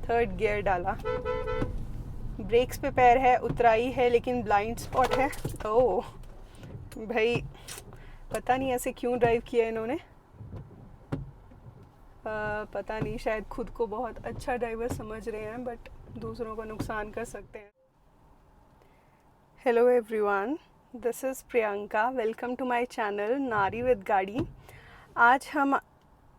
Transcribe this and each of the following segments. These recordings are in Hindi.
थर्ड गियर डाला, ब्रेक्स पे पैर है, उतराई है लेकिन ब्लाइंड स्पॉट है। ओह भाई, पता नहीं ऐसे क्यों ड्राइव किया इन्होंने। पता नहीं, शायद खुद को बहुत अच्छा ड्राइवर समझ रहे हैं बट दूसरों को नुकसान कर सकते हैं। Hello everyone, this is Priyanka. Welcome to my channel Nari with Gaadi. आज हम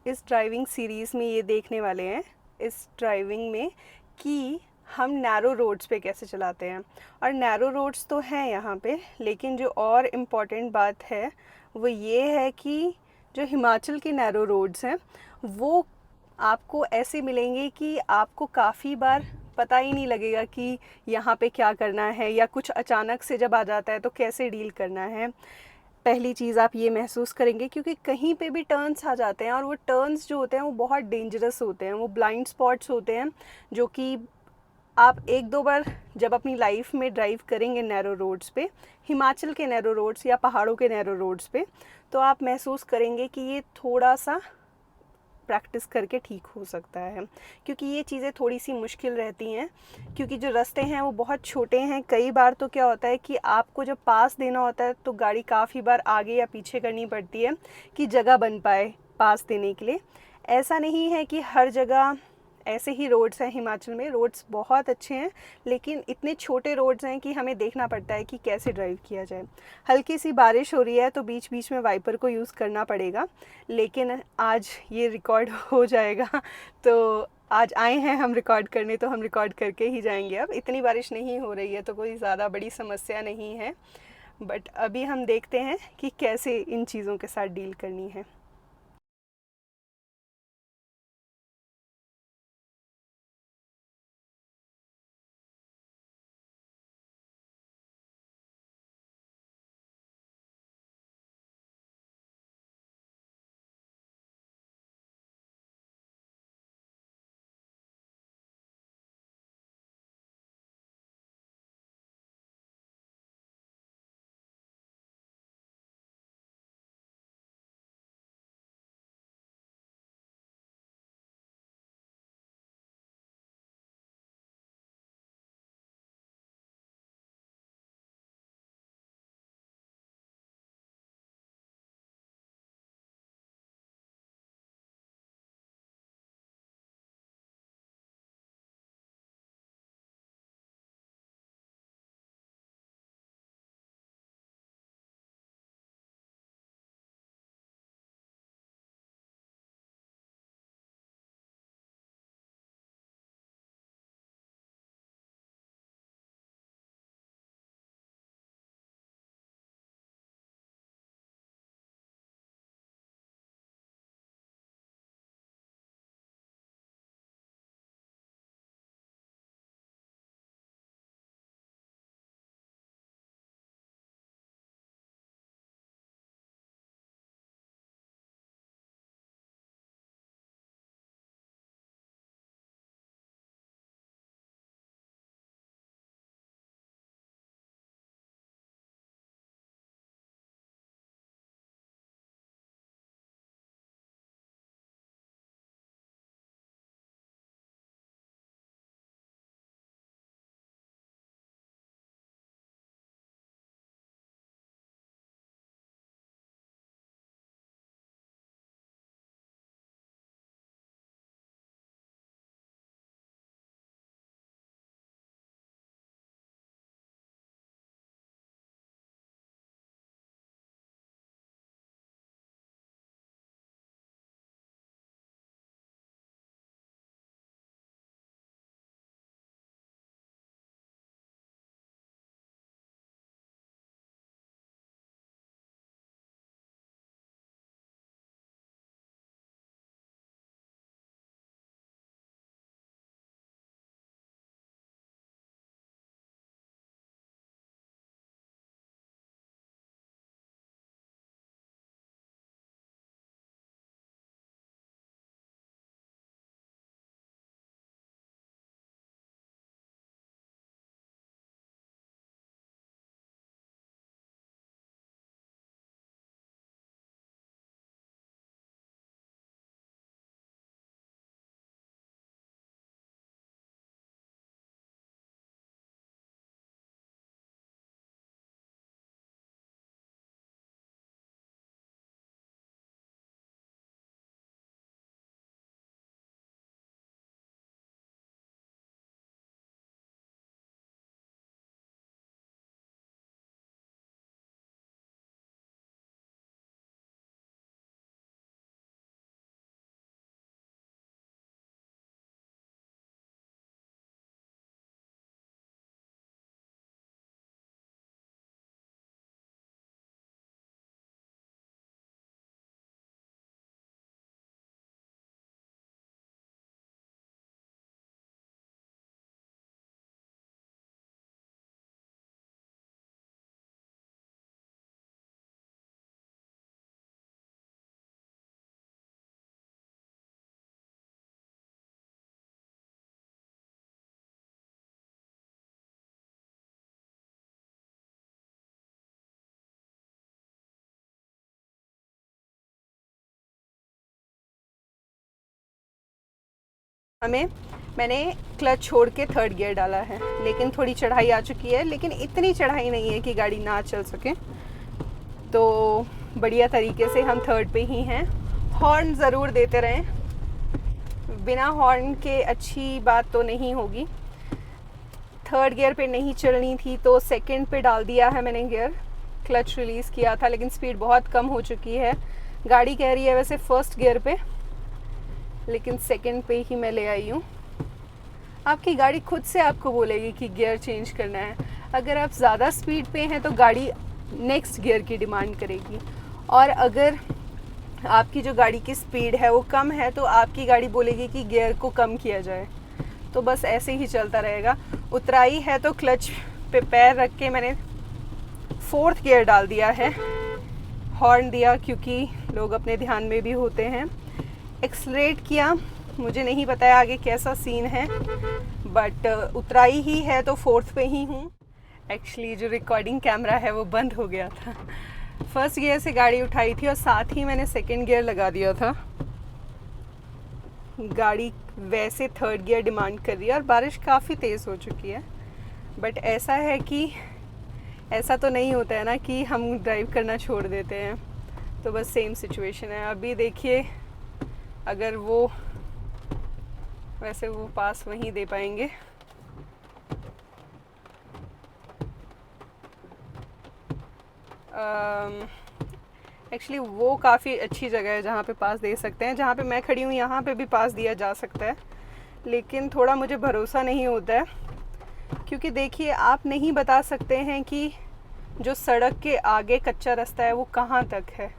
इस ड्राइविंग सीरीज़ में ये देखने वाले हैं, इस ड्राइविंग में, कि हम नैरो रोड्स पे कैसे चलाते हैं। और नैरो रोड्स तो हैं यहाँ पे, लेकिन जो और इम्पॉर्टेंट बात है वो ये है कि जो हिमाचल के नैरो रोड्स हैं वो आपको ऐसे मिलेंगे कि आपको काफ़ी बार पता ही नहीं लगेगा कि यहाँ पे क्या करना है, या कुछ अचानक से जब आ जाता है तो कैसे डील करना है। पहली चीज़ आप ये महसूस करेंगे क्योंकि कहीं पे भी टर्न्स आ जाते हैं, और वो टर्न्स जो होते हैं वो बहुत डेंजरस होते हैं, वो ब्लाइंड स्पॉट्स होते हैं जो कि आप एक दो बार जब अपनी लाइफ में ड्राइव करेंगे नैरो रोड्स पे, हिमाचल के नैरो रोड्स या पहाड़ों के नैरो रोड्स पे, तो आप महसूस करेंगे कि ये थोड़ा सा प्रैक्टिस करके ठीक हो सकता है, क्योंकि ये चीज़ें थोड़ी सी मुश्किल रहती हैं, क्योंकि जो रास्ते हैं वो बहुत छोटे हैं। कई बार तो क्या होता है कि आपको जब पास देना होता है तो गाड़ी काफ़ी बार आगे या पीछे करनी पड़ती है कि जगह बन पाए पास देने के लिए। ऐसा नहीं है कि हर जगह ऐसे ही रोड्स हैं, हिमाचल में रोड्स बहुत अच्छे हैं, लेकिन इतने छोटे रोड्स हैं कि हमें देखना पड़ता है कि कैसे ड्राइव किया जाए। हल्की सी बारिश हो रही है तो बीच बीच में वाइपर को यूज़ करना पड़ेगा, लेकिन आज ये रिकॉर्ड हो जाएगा। तो आज आए हैं हम रिकॉर्ड करने, तो हम रिकॉर्ड करके ही जाएंगे। अब इतनी बारिश नहीं हो रही है तो कोई ज़्यादा बड़ी समस्या नहीं है, बट अभी हम देखते हैं कि कैसे इन चीज़ों के साथ डील करनी है। मैंने क्लच छोड़ के थर्ड गियर डाला है, लेकिन थोड़ी चढ़ाई आ चुकी है, लेकिन इतनी चढ़ाई नहीं है कि गाड़ी ना चल सके। तो बढ़िया तरीके से हम थर्ड पे ही हैं। हॉर्न ज़रूर देते रहें, बिना हॉर्न के अच्छी बात तो नहीं होगी। थर्ड गियर पे नहीं चलनी थी तो सेकंड पे डाल दिया है मैंने गियर। क्लच रिलीज़ किया था, लेकिन स्पीड बहुत कम हो चुकी है। गाड़ी कह रही है वैसे फर्स्ट गियर पे, लेकिन सेकंड पे ही मैं ले आई हूँ। आपकी गाड़ी खुद से आपको बोलेगी कि गियर चेंज करना है। अगर आप ज़्यादा स्पीड पे हैं तो गाड़ी नेक्स्ट गियर की डिमांड करेगी, और अगर आपकी जो गाड़ी की स्पीड है वो कम है तो आपकी गाड़ी बोलेगी कि गियर को कम किया जाए। तो बस ऐसे ही चलता रहेगा। उतराई है तो क्लच पे पैर रख के मैंने फोर्थ गियर डाल दिया है। हॉर्न दिया क्योंकि लोग अपने ध्यान में भी होते हैं। एक्सलरेट किया, मुझे नहीं पता है आगे कैसा सीन है, बट उतराई ही है तो फोर्थ पे ही हूँ। एक्चुअली जो रिकॉर्डिंग कैमरा है वो बंद हो गया था। फर्स्ट गियर से गाड़ी उठाई थी और साथ ही मैंने सेकंड गियर लगा दिया था। गाड़ी वैसे थर्ड गियर डिमांड कर रही है और बारिश काफ़ी तेज़ हो चुकी है। बट ऐसा है कि ऐसा तो नहीं होता है ना कि हम ड्राइव करना छोड़ देते हैं, तो बस सेम सिचुएशन है। अभी देखिए, अगर वो वैसे वो पास वहीं दे पाएंगे। एक्चुअली वो काफ़ी अच्छी जगह है जहाँ पे पास दे सकते हैं। जहाँ पे मैं खड़ी हूँ यहाँ पे भी पास दिया जा सकता है, लेकिन थोड़ा मुझे भरोसा नहीं होता है, क्योंकि देखिए आप नहीं बता सकते हैं कि जो सड़क के आगे कच्चा रास्ता है वो कहाँ तक है।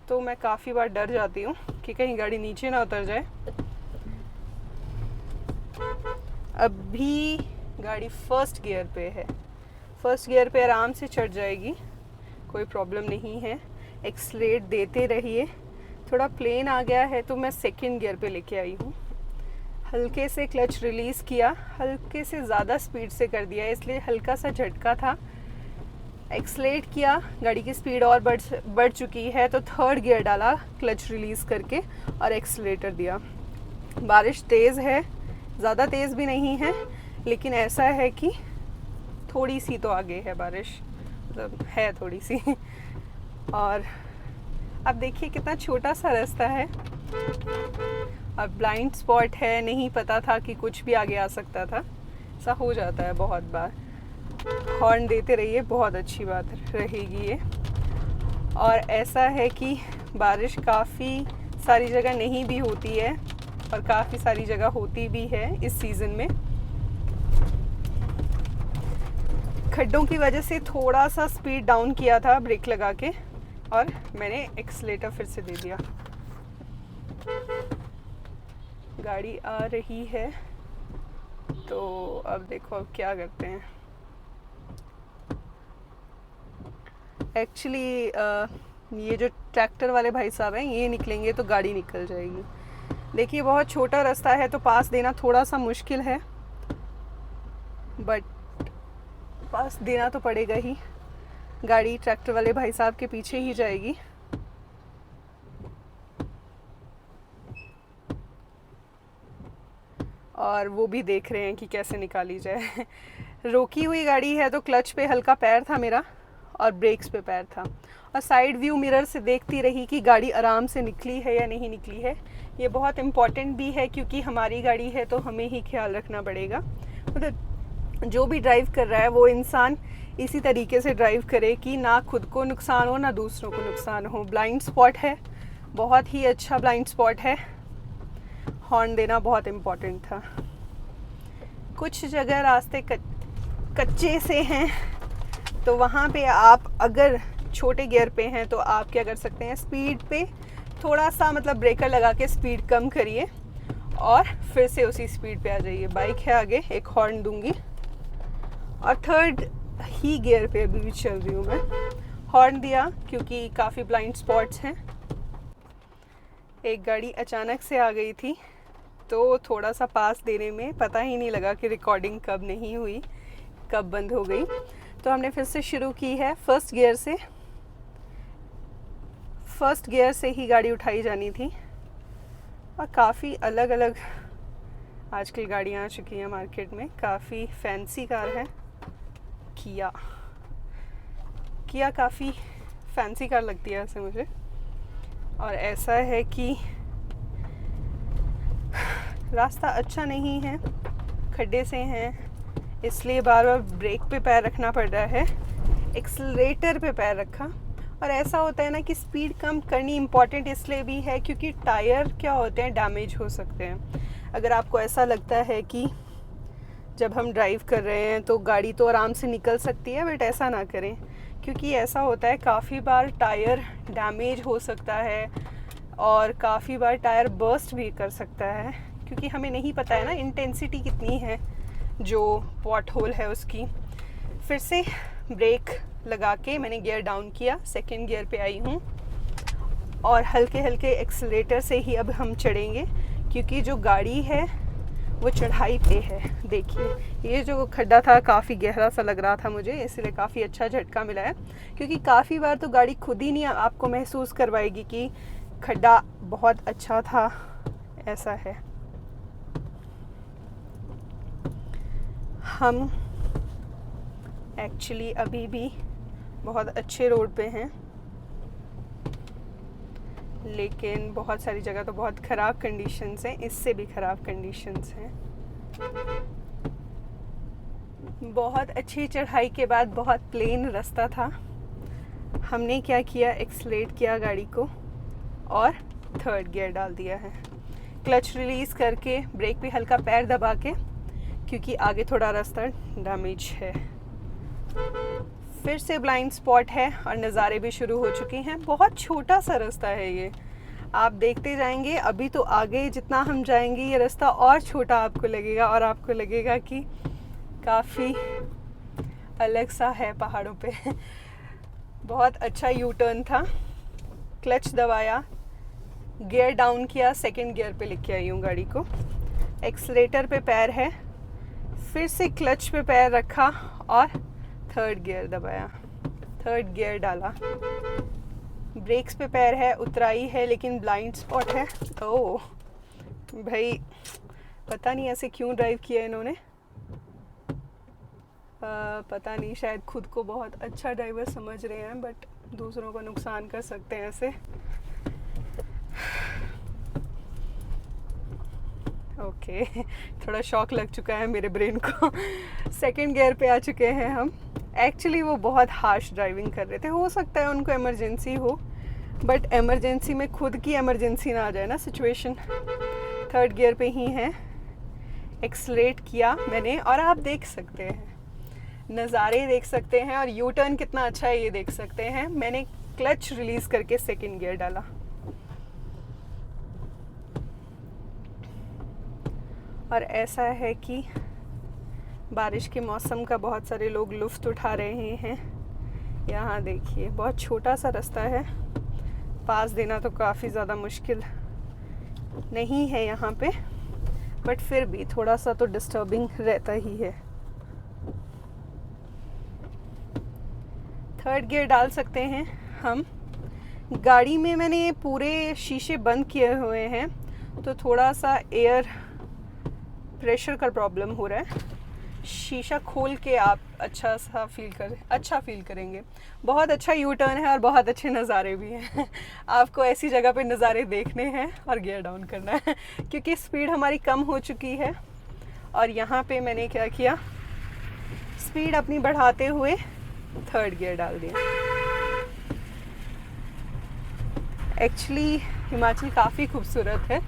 तो मैं काफ़ी बार डर जाती हूँ कि कहीं गाड़ी नीचे ना उतर जाए। अभी गाड़ी फर्स्ट गियर पे है, फर्स्ट गियर पे आराम से चढ़ जाएगी, कोई प्रॉब्लम नहीं है। एक्सलेट देते रहिए। थोड़ा प्लेन आ गया है तो मैं सेकंड गियर पे लेके आई हूँ। हल्के से क्लच रिलीज़ किया, हल्के से ज़्यादा स्पीड से कर दिया, इसलिए हल्का सा झटका था। एक्सलेट किया, गाड़ी की स्पीड और बढ़ चुकी है तो थर्ड गियर डाला क्लच रिलीज़ करके और एक्सलेटर दिया। बारिश तेज़ है, ज़्यादा तेज़ भी नहीं है, लेकिन ऐसा है कि थोड़ी सी तो आगे है बारिश, मतलब है थोड़ी सी। और अब देखिए कितना छोटा सा रास्ता है। अब ब्लाइंड स्पॉट है, नहीं पता था कि कुछ भी आगे आ सकता था। ऐसा हो जाता है बहुत बार। हॉर्न देते रहिए, बहुत अच्छी बात रहेगी ये। और ऐसा है कि बारिश काफ़ी सारी जगह नहीं भी होती है और काफ़ी सारी जगह होती भी है इस सीज़न में। खड्डों की वजह से थोड़ा सा स्पीड डाउन किया था ब्रेक लगा के, और मैंने एक्सीलेटर फिर से दे दिया। गाड़ी आ रही है तो अब देखो अब क्या करते हैं। एक्चुअली ये जो ट्रैक्टर वाले भाई साहब हैं ये निकलेंगे तो गाड़ी निकल जाएगी। देखिए बहुत छोटा रास्ता है तो पास देना थोड़ा सा मुश्किल है, बट पास देना तो पड़ेगा ही। गाड़ी ट्रैक्टर वाले भाई साहब के पीछे ही जाएगी। और वो भी देख रहे हैं कि कैसे निकाली जाए। रोकी हुई गाड़ी है तो क्लच पे हल्का पैर था मेरा और ब्रेक्स पे पैर था, और साइड व्यू मिरर से देखती रही कि गाड़ी आराम से निकली है या नहीं निकली है। ये बहुत इम्पॉर्टेंट भी है क्योंकि हमारी गाड़ी है तो हमें ही ख्याल रखना पड़ेगा। मतलब जो भी ड्राइव कर रहा है वो इंसान इसी तरीके से ड्राइव करे कि ना खुद को नुकसान हो ना दूसरों को नुकसान हो। ब्लाइंड स्पॉट है, बहुत ही अच्छा ब्लाइंड स्पॉट है। हॉर्न देना बहुत इम्पॉर्टेंट था। कुछ जगह रास्ते कच्चे से हैं तो वहाँ पे आप अगर छोटे गियर पे हैं तो आप क्या कर सकते हैं, स्पीड पे थोड़ा सा मतलब ब्रेकर लगा के स्पीड कम करिए और फिर से उसी स्पीड पे आ जाइए। बाइक है आगे, एक हॉर्न दूंगी। और थर्ड ही गियर पे अभी भी चल रही हूँ मैं। हॉर्न दिया क्योंकि काफ़ी ब्लाइंड स्पॉट्स हैं। एक गाड़ी अचानक से आ गई थी तो थोड़ा सा पास देने में पता ही नहीं लगा कि रिकॉर्डिंग कब नहीं हुई, कब बंद हो गई। तो हमने फिर से शुरू की है फर्स्ट गियर से। फर्स्ट गियर से ही गाड़ी उठाई जानी थी। और काफ़ी अलग अलग आजकल गाड़ियाँ आ चुकी हैं मार्केट में, काफ़ी फैंसी कार है। किया काफ़ी फैंसी कार लगती है ऐसे मुझे। और ऐसा है कि रास्ता अच्छा नहीं है, खड्डे से हैं, इसलिए बार बार ब्रेक पे पैर रखना पड़ रहा है। एक्सीलरेटर पे पैर रखा। और ऐसा होता है ना कि स्पीड कम करनी इम्पॉर्टेंट इसलिए भी है क्योंकि टायर क्या होते हैं, डैमेज हो सकते हैं। अगर आपको ऐसा लगता है कि जब हम ड्राइव कर रहे हैं तो गाड़ी तो आराम से निकल सकती है, बट ऐसा ना करें, क्योंकि ऐसा होता है काफ़ी बार टायर डैमेज हो सकता है और काफ़ी बार टायर बर्स्ट भी कर सकता है, क्योंकि हमें नहीं पता है ना इंटेंसिटी कितनी है जो पॉट होल है उसकी। फिर से ब्रेक लगा के मैंने गियर डाउन किया, सेकंड गियर पे आई हूँ और हल्के हल्के एक्सीलरेटर से ही अब हम चढ़ेंगे, क्योंकि जो गाड़ी है वो चढ़ाई पे है। देखिए ये जो खड्डा था काफ़ी गहरा सा लग रहा था मुझे, इसलिए काफ़ी अच्छा झटका मिला है, क्योंकि काफ़ी बार तो गाड़ी खुद ही नहीं आपको महसूस करवाएगी कि खड्डा बहुत अच्छा था। ऐसा है। हम एक्चुअली अभी भी बहुत अच्छे रोड पे हैं, लेकिन बहुत सारी जगह तो बहुत ख़राब कंडीशंस हैं, इससे भी ख़राब कंडीशंस हैं। बहुत अच्छी चढ़ाई के बाद बहुत प्लेन रास्ता था। हमने क्या किया, एक्सलेट किया गाड़ी को और थर्ड गियर डाल दिया है, क्लच रिलीज़ करके ब्रेक पे हल्का पैर दबा के, क्योंकि आगे थोड़ा रास्ता डैमेज है। फिर से ब्लाइंड स्पॉट है और नज़ारे भी शुरू हो चुके हैं। बहुत छोटा सा रास्ता है ये, आप देखते जाएंगे। अभी तो आगे जितना हम जाएंगे ये रास्ता और छोटा आपको लगेगा और आपको लगेगा कि काफ़ी अलग सा है पहाड़ों पे। बहुत अच्छा यू टर्न था, क्लच दबाया, गियर डाउन किया, सेकंड गियर पे लेके आई हूँ गाड़ी को। एक्सीलरेटर पे पैर है, फिर से क्लच पे पैर रखा और थर्ड गियर दबाया, थर्ड गियर डाला। ब्रेक्स पे पैर है, उतराई है, लेकिन ब्लाइंड स्पॉट है। ओह भाई, पता नहीं ऐसे क्यों ड्राइव किया इन्होंने। पता नहीं, शायद खुद को बहुत अच्छा ड्राइवर समझ रहे हैं, बट दूसरों को नुकसान कर सकते हैं ऐसे। ओके थोड़ा शॉक लग चुका है मेरे ब्रेन को। सेकंड गियर पे आ चुके हैं हम। एक्चुअली वो बहुत हार्श ड्राइविंग कर रहे थे, हो सकता है उनको इमरजेंसी हो, बट इमरजेंसी में खुद की इमरजेंसी ना आ जाए ना सिचुएशन। थर्ड गियर पे ही हैं, एक्सलेट किया मैंने और आप देख सकते हैं, नज़ारे देख सकते हैं और यू टर्न कितना अच्छा है ये देख सकते हैं। मैंने क्लच रिलीज़ करके सेकंड गियर डाला। और ऐसा है कि बारिश के मौसम का बहुत सारे लोग लुत्फ़ उठा रहे हैं। यहाँ देखिए बहुत छोटा सा रास्ता है, पास देना तो काफ़ी ज़्यादा मुश्किल नहीं है यहाँ पे, बट फिर भी थोड़ा सा तो डिस्टर्बिंग रहता ही है। थर्ड गियर डाल सकते हैं हम। गाड़ी में मैंने पूरे शीशे बंद किए हुए हैं, तो थोड़ा सा एयर प्रेशर का प्रॉब्लम हो रहा है। शीशा खोल के आप अच्छा फील करेंगे। बहुत अच्छा यू टर्न है और बहुत अच्छे नज़ारे भी हैं। आपको ऐसी जगह पे नज़ारे देखने हैं और गियर डाउन करना है, क्योंकि स्पीड हमारी कम हो चुकी है। और यहाँ पे मैंने क्या किया, स्पीड अपनी बढ़ाते हुए थर्ड गियर डाल दिया। एक्चुअली हिमाचल काफ़ी खूबसूरत है।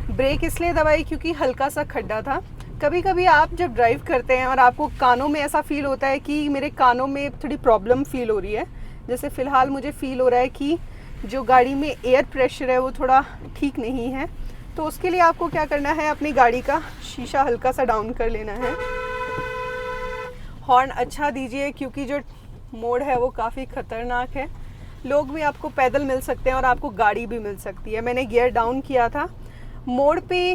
ब्रेक इसलिए दबाई क्योंकि हल्का सा खड्डा था। कभी कभी आप जब ड्राइव करते हैं और आपको कानों में ऐसा फील होता है कि मेरे कानों में थोड़ी प्रॉब्लम फील हो रही है, जैसे फ़िलहाल मुझे फील हो रहा है कि जो गाड़ी में एयर प्रेशर है वो थोड़ा ठीक नहीं है, तो उसके लिए आपको क्या करना है, अपनी गाड़ी का शीशा हल्का सा डाउन कर लेना है। हॉर्न अच्छा दीजिए, क्योंकि जो मोड़ है वो काफ़ी ख़तरनाक है। लोग भी आपको पैदल मिल सकते हैं और आपको गाड़ी भी मिल सकती है। मैंने गियर डाउन किया था। मोड़ पे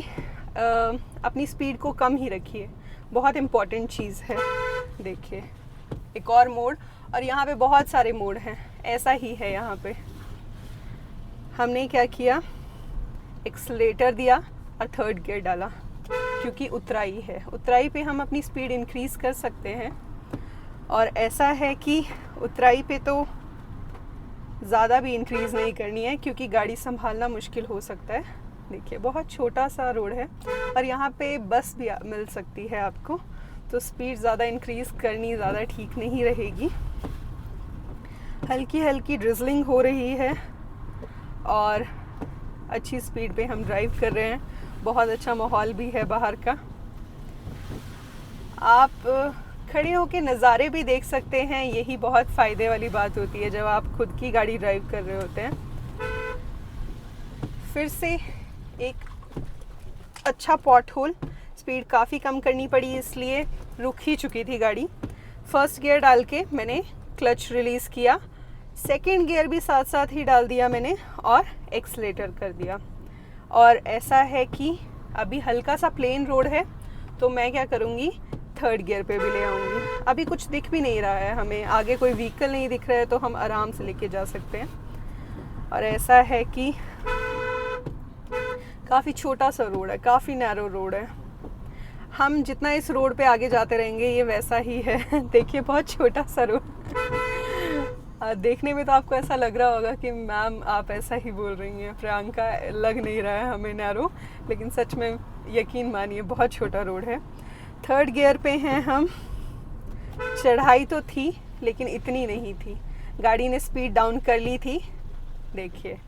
अपनी स्पीड को कम ही रखिए, बहुत इम्पॉर्टेंट चीज़ है। देखिए एक और मोड़, और यहाँ पे बहुत सारे मोड़ हैं, ऐसा ही है यहाँ पे। हमने क्या किया, एक्सलेटर दिया और थर्ड गियर डाला, क्योंकि उतराई है, उतराई पे हम अपनी स्पीड इंक्रीज़ कर सकते हैं। और ऐसा है कि उतराई पे तो ज़्यादा भी इंक्रीज़ नहीं करनी है, क्योंकि गाड़ी संभालना मुश्किल हो सकता है। देखिए बहुत छोटा सा रोड है और यहाँ पे बस भी मिल सकती है आपको, तो स्पीड ज़्यादा इंक्रीज़ करनी ज़्यादा ठीक नहीं रहेगी। हल्की हल्की ड्रिजलिंग हो रही है और अच्छी स्पीड पे हम ड्राइव कर रहे हैं। बहुत अच्छा माहौल भी है बाहर का। आप खड़े होकर नज़ारे भी देख सकते हैं, यही बहुत फ़ायदे वाली बात होती है जब आप खुद की गाड़ी ड्राइव कर रहे होते हैं। फिर से एक अच्छा पॉट होल, स्पीड काफ़ी कम करनी पड़ी इसलिए रुक ही चुकी थी गाड़ी। फर्स्ट गियर डाल के मैंने क्लच रिलीज़ किया, सेकंड गियर भी साथ साथ ही डाल दिया मैंने और एक्सलेटर कर दिया। और ऐसा है कि अभी हल्का सा प्लेन रोड है, तो मैं क्या करूँगी, थर्ड गियर पे भी ले आऊँगी। अभी कुछ दिख भी नहीं रहा है, हमें आगे कोई व्हीकल नहीं दिख रहा है, तो हम आराम से लेके जा सकते हैं। और ऐसा है कि काफ़ी छोटा सा रोड है, काफ़ी नैरो रोड है। हम जितना इस रोड पे आगे जाते रहेंगे ये वैसा ही है। देखिए बहुत छोटा सा रोड। देखने में तो आपको ऐसा लग रहा होगा कि मैम आप ऐसा ही बोल रही हैं प्रियंका, लग नहीं रहा है हमें नैरो, लेकिन सच में यकीन मानिए बहुत छोटा रोड है। थर्ड गियर पे हैं हम। चढ़ाई तो थी लेकिन इतनी नहीं थी, गाड़ी ने स्पीड डाउन कर ली थी। देखिए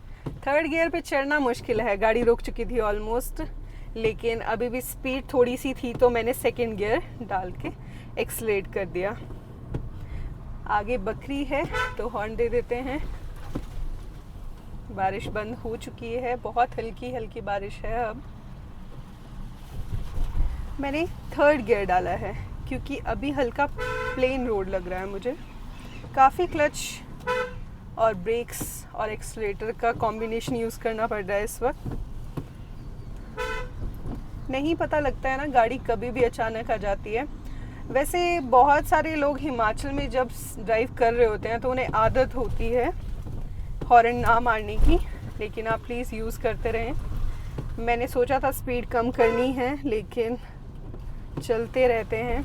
थर्ड गियर पे चढ़ना मुश्किल है, गाड़ी रुक चुकी थी ऑलमोस्ट, लेकिन अभी भी स्पीड थोड़ी सी थी, तो मैंने सेकंड गियर डाल के एक्सलेट कर दिया। आगे बकरी है तो हॉर्न दे देते हैं। बारिश बंद हो चुकी है, बहुत हल्की हल्की बारिश है। अब मैंने थर्ड गियर डाला है क्योंकि अभी हल्का प्लेन रोड लग रहा है मुझे। काफ़ी क्लच और ब्रेक्स और एक्सलेटर का कॉम्बिनेशन यूज़ करना पड़ रहा है इस वक्त। नहीं पता लगता है ना, गाड़ी कभी भी अचानक आ जाती है। वैसे बहुत सारे लोग हिमाचल में जब ड्राइव कर रहे होते हैं तो उन्हें आदत होती है हॉर्न ना मारने की, लेकिन आप प्लीज़ यूज़ करते रहें। मैंने सोचा था स्पीड कम करनी है, लेकिन चलते रहते हैं।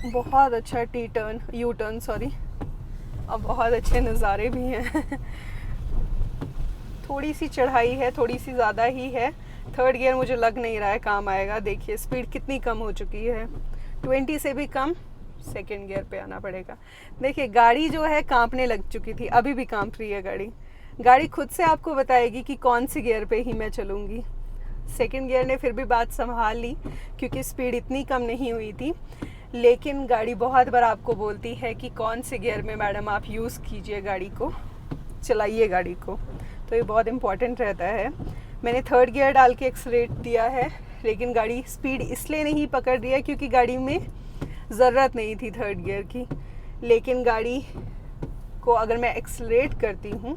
बहुत अच्छा T turn, U turn sorry, और बहुत अच्छे नज़ारे भी हैं। थोड़ी सी चढ़ाई है, थोड़ी सी ज़्यादा ही है। थर्ड गियर मुझे लग नहीं रहा है काम आएगा। देखिए स्पीड कितनी कम हो चुकी है, 20 से भी कम। सेकंड गियर पे आना पड़ेगा। देखिए गाड़ी जो है कांपने लग चुकी थी, अभी भी कांप रही है गाड़ी। गाड़ी खुद से आपको बताएगी कि कौन सी गियर पे ही मैं चलूँगी। सेकंड गियर ने फिर भी बात संभाल ली क्योंकि स्पीड इतनी कम नहीं हुई थी, लेकिन गाड़ी बहुत बार आपको बोलती है कि कौन से गियर में मैडम आप यूज़ कीजिए गाड़ी को, चलाइए गाड़ी को, तो ये बहुत इम्पॉर्टेंट रहता है। मैंने थर्ड गियर डाल के एक्सलेट दिया है, लेकिन गाड़ी स्पीड इसलिए नहीं पकड़ रही है क्योंकि गाड़ी में ज़रूरत नहीं थी थर्ड गियर की। लेकिन गाड़ी को अगर मैं एक्सलेट करती हूँ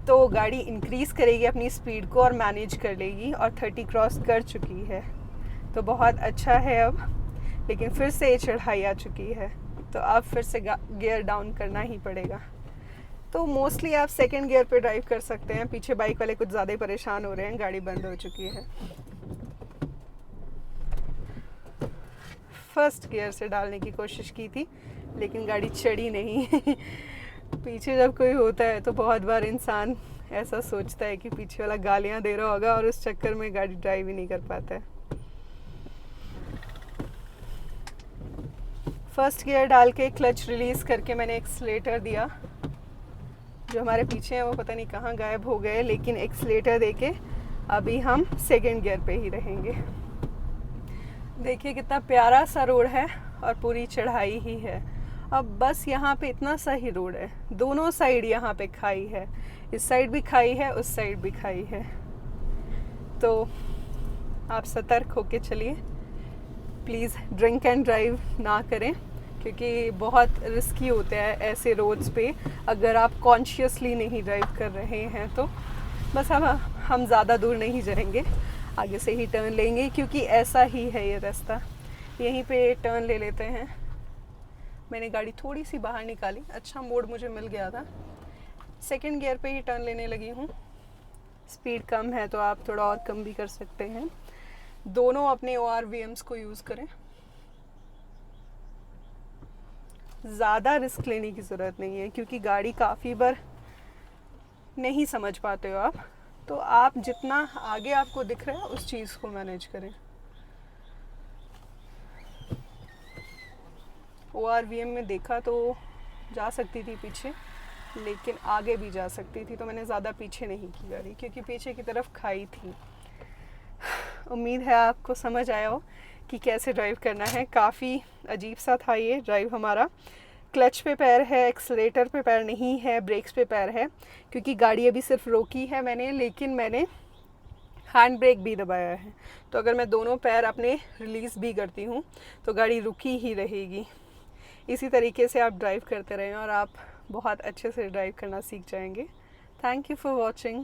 तो गाड़ी इंक्रीज़ करेगी अपनी स्पीड को और मैनेज कर लेगी, और 30 क्रॉस कर चुकी है, तो बहुत अच्छा है अब। लेकिन फिर से ये चढ़ाई आ चुकी है, तो अब फिर से गियर डाउन करना ही पड़ेगा। तो मोस्टली आप सेकंड गियर पे ड्राइव कर सकते हैं। पीछे बाइक वाले कुछ ज़्यादा ही परेशान हो रहे हैं, गाड़ी बंद हो चुकी है। फर्स्ट गियर से डालने की कोशिश की थी, लेकिन गाड़ी चढ़ी नहीं। पीछे जब कोई होता है तो बहुत बार इंसान ऐसा सोचता है कि पीछे वाला गालियाँ दे रहा होगा, और उस चक्कर में गाड़ी ड्राइव ही नहीं कर पाता है। फर्स्ट गियर डाल के क्लच रिलीज़ करके मैंने एक्सलेटर दिया। जो हमारे पीछे हैं वो पता नहीं कहाँ गायब हो गए, लेकिन एक्सलेटर देके अभी हम सेकंड गियर पे ही रहेंगे। देखिए कितना प्यारा सा रोड है और पूरी चढ़ाई ही है। अब बस यहाँ पे इतना सा ही रोड है, दोनों साइड यहाँ पे खाई है, इस साइड भी खाई है, उस साइड भी खाई है। तो आप सतर्क होके चलिए, प्लीज़ ड्रिंक एंड ड्राइव ना करें, क्योंकि बहुत रिस्की होते हैं ऐसे रोड्स पे अगर आप कॉन्शियसली नहीं ड्राइव कर रहे हैं तो। बस हम ज़्यादा दूर नहीं जाएंगे, आगे से ही टर्न लेंगे क्योंकि ऐसा ही है ये रास्ता। यहीं पे टर्न ले लेते हैं। मैंने गाड़ी थोड़ी सी बाहर निकाली, अच्छा मोड़ मुझे मिल गया था। सेकंड गियर पे ही टर्न लेने लगी हूँ। स्पीड कम है तो आप थोड़ा और कम भी कर सकते हैं। दोनों अपने ORVMs को यूज़ करें। ज़्यादा रिस्क लेने की ज़रूरत नहीं है क्योंकि गाड़ी काफ़ी बार नहीं समझ पाते हो आप, तो आप जितना आगे आपको दिख रहा है उस चीज़ को मैनेज करें। ORVM में देखा तो जा सकती थी पीछे, लेकिन आगे भी जा सकती थी, तो मैंने ज़्यादा पीछे नहीं की गाड़ी क्योंकि पीछे की तरफ खाई थी। उम्मीद है आपको समझ आया हो कि कैसे ड्राइव करना है। काफ़ी अजीब सा था ये ड्राइव हमारा। क्लच पे पैर है, एक्सलेटर पे पैर नहीं है, ब्रेक्स पे पैर है, क्योंकि गाड़ी अभी सिर्फ रोकी है मैंने, लेकिन मैंने हैंड ब्रेक भी दबाया है। तो अगर मैं दोनों पैर अपने रिलीज़ भी करती हूँ तो गाड़ी रुकी ही रहेगी। इसी तरीके से आप ड्राइव करते रहें और आप बहुत अच्छे से ड्राइव करना सीख जाएंगे। Thank you for watching.